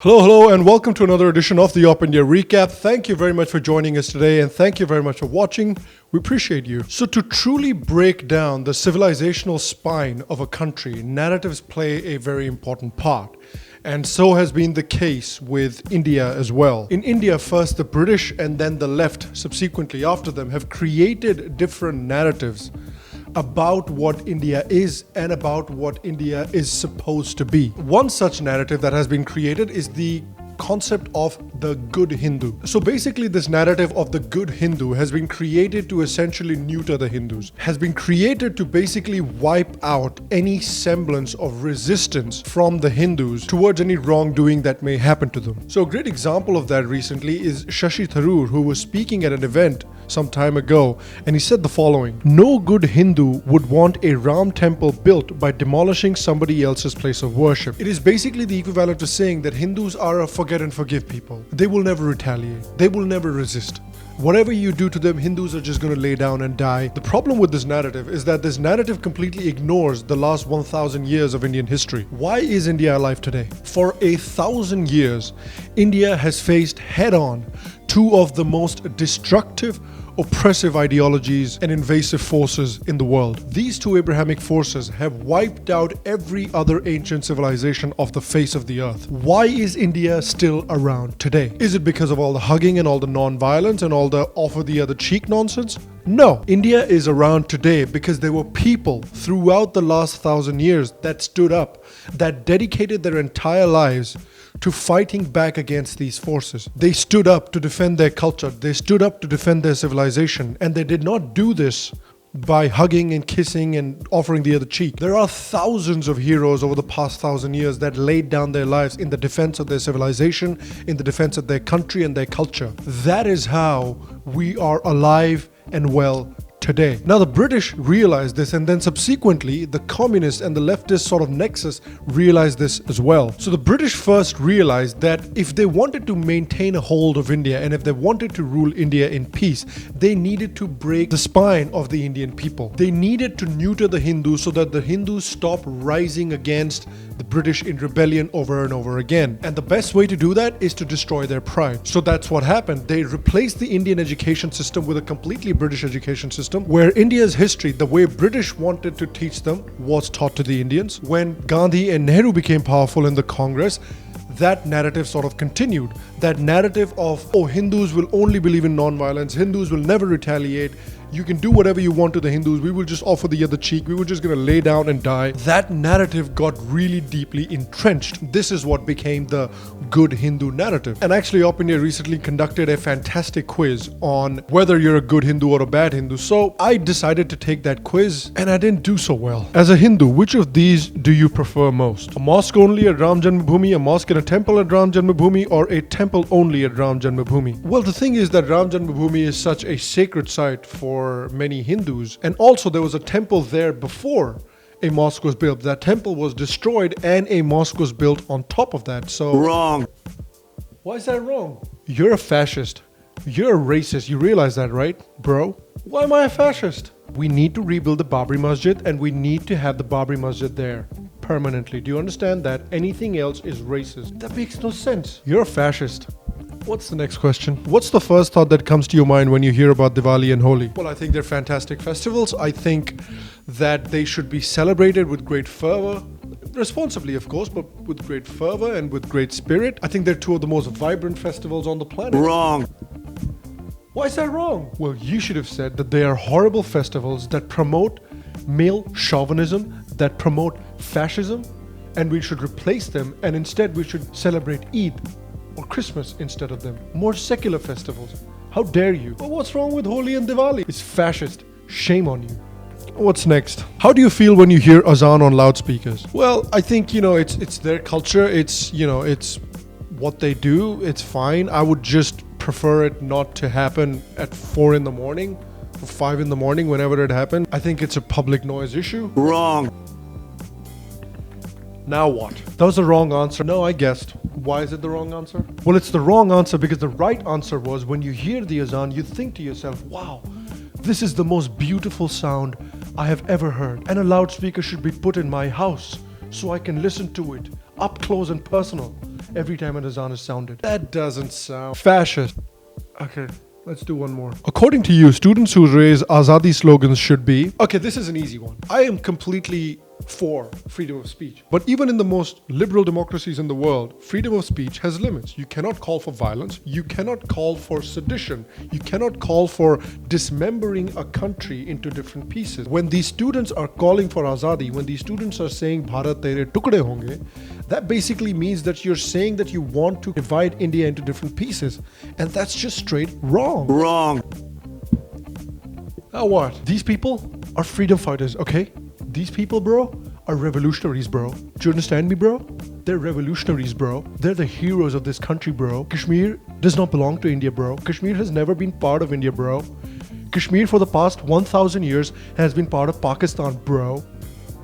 Hello, and welcome to another edition of the OpIndia Recap. Thank you very much for joining us today, and thank you very much for watching. We appreciate you. So to truly break down the civilizational spine of a country, narratives play a very important part. And so has been the case with India as well. In India, first the British and then the left, subsequently after them, have created different narratives about what India is and about what India is supposed to be. One such narrative that has been created is the concept of the good Hindu. So basically this narrative of the good Hindu has been created to essentially neuter the Hindus, has been created to basically wipe out any semblance of resistance from the Hindus towards any wrongdoing that may happen to them. So a great example of that recently is Shashi Tharoor, who was speaking at an event some time ago, and he said the following: "No good Hindu would want a Ram temple built by demolishing somebody else's place of worship." It is basically the equivalent to saying that Hindus are a forget and forgive people. They will never retaliate. They will never resist. Whatever you do to them, Hindus are just going to lay down and die. The problem with this narrative is that this narrative completely ignores the last 1,000 years of Indian history. Why is India alive today? For 1,000 years, India has faced head-on two of the most destructive, oppressive ideologies and invasive forces in the world. These two Abrahamic forces have wiped out every other ancient civilization off the face of the earth. Why is India still around today? Is it because of all the hugging and all the non-violence and all the offer the other cheek nonsense? No. India is around today because there were people throughout the last 1,000 years that stood up, that dedicated their entire lives to fighting back against these forces. They stood up to defend their culture, they stood up to defend their civilization, and they did not do this by hugging and kissing and offering the other cheek. There are thousands of heroes over the past 1,000 years that laid down their lives in the defense of their civilization, in the defense of their country and their culture. That is how we are alive and well today. Now the British realized this, and then subsequently the communists and the leftist sort of nexus realized this as well. So the British first realized that if they wanted to maintain a hold of India and if they wanted to rule India in peace, they needed to break the spine of the Indian people. They needed to neuter the Hindus so that the Hindus stop rising against the British in rebellion over and over again. And the best way to do that is to destroy their pride. So that's what happened. They replaced the Indian education system with a completely British education system, where India's history, the way British wanted to teach them, was taught to the Indians. When Gandhi and Nehru became powerful in the Congress, that narrative sort of continued. That narrative of, oh, Hindus will only believe in non-violence, Hindus will never retaliate, you can do whatever you want to the Hindus, we will just offer the other cheek, we were just going to lay down and die. That narrative got really deeply entrenched. This is what became the good Hindu narrative. And actually, OpIndia recently conducted a fantastic quiz on whether you're a good Hindu or a bad Hindu. So I decided to take that quiz, and I didn't do so well. As a Hindu, which of these do you prefer most? A mosque only at Ram Janmabhoomi, a mosque and a temple at Ram Janmabhoomi, or a temple only at Ram Janmabhoomi? Well, the thing is that Ram Janmabhoomi is such a sacred site for many Hindus, and also there was a temple there before a mosque was built. That temple was destroyed and a mosque was built on top of that. So wrong. Why is that wrong? You're a fascist. You're a racist. You realize that, right, bro? Why am I a fascist? We need to rebuild the Babri Masjid, and we need to have the Babri Masjid there permanently. Do you understand that? Anything else is racist. That makes no sense. You're a fascist. What's the next question? What's the first thought that comes to your mind when you hear about Diwali and Holi? Well, I think they're fantastic festivals. I think that they should be celebrated with great fervor. Responsibly, of course, but with great fervor and with great spirit. I think they're two of the most vibrant festivals on the planet. Wrong. Why is that wrong? Well, you should have said that they are horrible festivals that promote male chauvinism, that promote fascism, and we should replace them, and instead we should celebrate Eid or Christmas instead of them. More secular festivals. How dare you? Well, what's wrong with Holi and Diwali? It's fascist. Shame on you. What's next? How do you feel when you hear azan on loudspeakers? Well, I think, it's their culture. It's what they do. It's fine. I would just prefer it not to happen at 4 in the morning or 5 in the morning, whenever it happened. I think it's a public noise issue. Wrong. Now what? That was the wrong answer. No, I guessed. Why is it the wrong answer? Well, it's the wrong answer because the right answer was, when you hear the azan, you think to yourself, wow, this is the most beautiful sound I have ever heard. And a loudspeaker should be put in my house so I can listen to it up close and personal. every time an azan is sounded. That doesn't sound fascist. Okay. Let's do one more. According to you, students who raise Azadi slogans should be... Okay, this is an easy one. I am completely for freedom of speech. But even in the most liberal democracies in the world, freedom of speech has limits. You cannot call for violence. You cannot call for sedition. You cannot call for dismembering a country into different pieces. When these students are calling for Azadi, when these students are saying Bharat tere tukde honge, that basically means that you're saying that you want to divide India into different pieces. And that's just straight wrong. Wrong. Now what? These people are freedom fighters, okay? These people, bro, are revolutionaries, bro. Do you understand me, bro? They're revolutionaries, bro. They're the heroes of this country, bro. Kashmir does not belong to India, bro. Kashmir has never been part of India, bro. Kashmir for the past 1,000 years has been part of Pakistan, bro.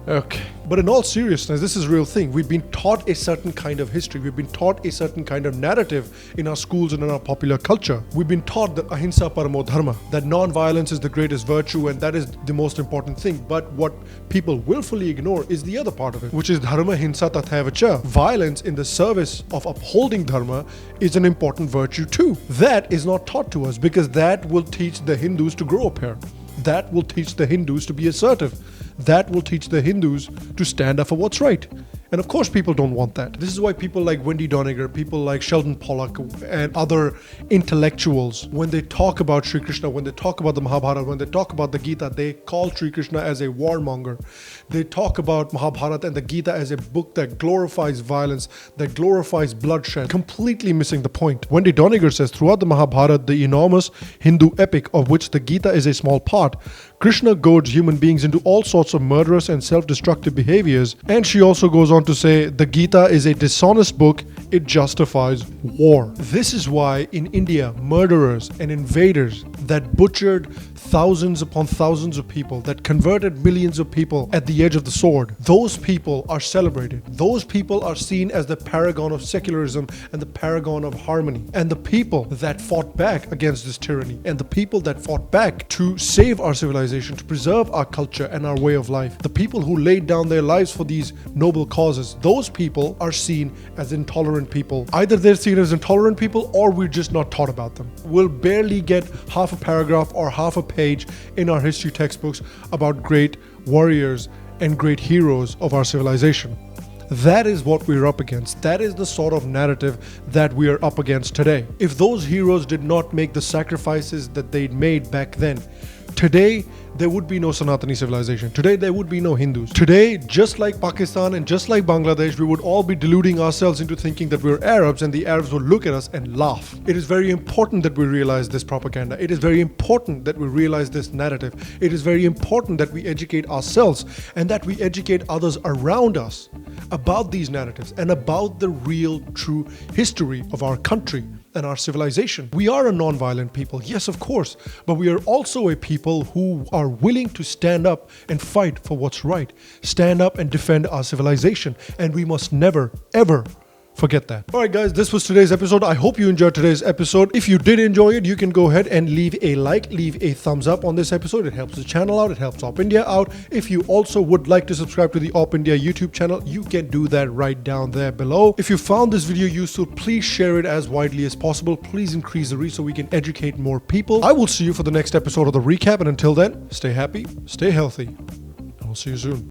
Okay. But in all seriousness, this is a real thing. We've been taught a certain kind of history. We've been taught a certain kind of narrative in our schools and in our popular culture. We've been taught that ahimsa paramo dharma, that non-violence is the greatest virtue and that is the most important thing. But what people willfully ignore is the other part of it, which is dharma hinsa tathavacha. Violence in the service of upholding dharma is an important virtue too. That is not taught to us because that will teach the Hindus to grow up here. That will teach the Hindus to be assertive. That will teach the Hindus to stand up for what's right. And of course people don't want that. This is why people like Wendy Doniger, people like Sheldon Pollock and other intellectuals, when they talk about Sri Krishna, when they talk about the Mahabharata, when they talk about the Gita, they call Sri Krishna as a warmonger. They talk about Mahabharata and the Gita as a book that glorifies violence, that glorifies bloodshed, completely missing the point. Wendy Doniger says throughout the Mahabharata, the enormous Hindu epic of which the Gita is a small part, Krishna goads human beings into all sorts of murderous and self-destructive behaviors. And she also goes on to say the Gita is a dishonest book, it justifies war. This is why in India, murderers and invaders that butchered thousands upon thousands of people, that converted millions of people at the edge of the sword, those people are celebrated. Those people are seen as the paragon of secularism and the paragon of harmony. And the people that fought back against this tyranny and the people that fought back to save our civilization, to preserve our culture and our way of life, the people who laid down their lives for these noble causes, those people are seen as intolerant people. Either they're seen as intolerant people or we're just not taught about them. We'll barely get half a paragraph or half a page in our history textbooks about great warriors and great heroes of our civilization. That is what we're up against. That is the sort of narrative that we are up against today. If those heroes did not make the sacrifices that they'd made back then, today there would be no Sanatani civilization. Today there would be no Hindus. Today, just like Pakistan and just like Bangladesh, we would all be deluding ourselves into thinking that we're Arabs and the Arabs would look at us and laugh. It is very important that we realize this propaganda. It is very important that we realize this narrative. It is very important that we educate ourselves and that we educate others around us about these narratives and about the real, true history of our country and our civilization. We are a non-violent people, yes, of course, but we are also a people who are willing to stand up and fight for what's right, stand up and defend our civilization, and we must never, ever forget that. Alright guys, this was today's episode. I hope you enjoyed today's episode. If you did enjoy it, you can go ahead and leave a like, leave a thumbs up on this episode. It helps the channel out, it helps OpIndia out. If you also would like to subscribe to the OpIndia YouTube channel, you can do that right down there below. If you found this video useful, please share it as widely as possible. Please increase the reach so we can educate more people. I will see you for the next episode of the recap, and until then, stay happy, stay healthy, and I'll see you soon.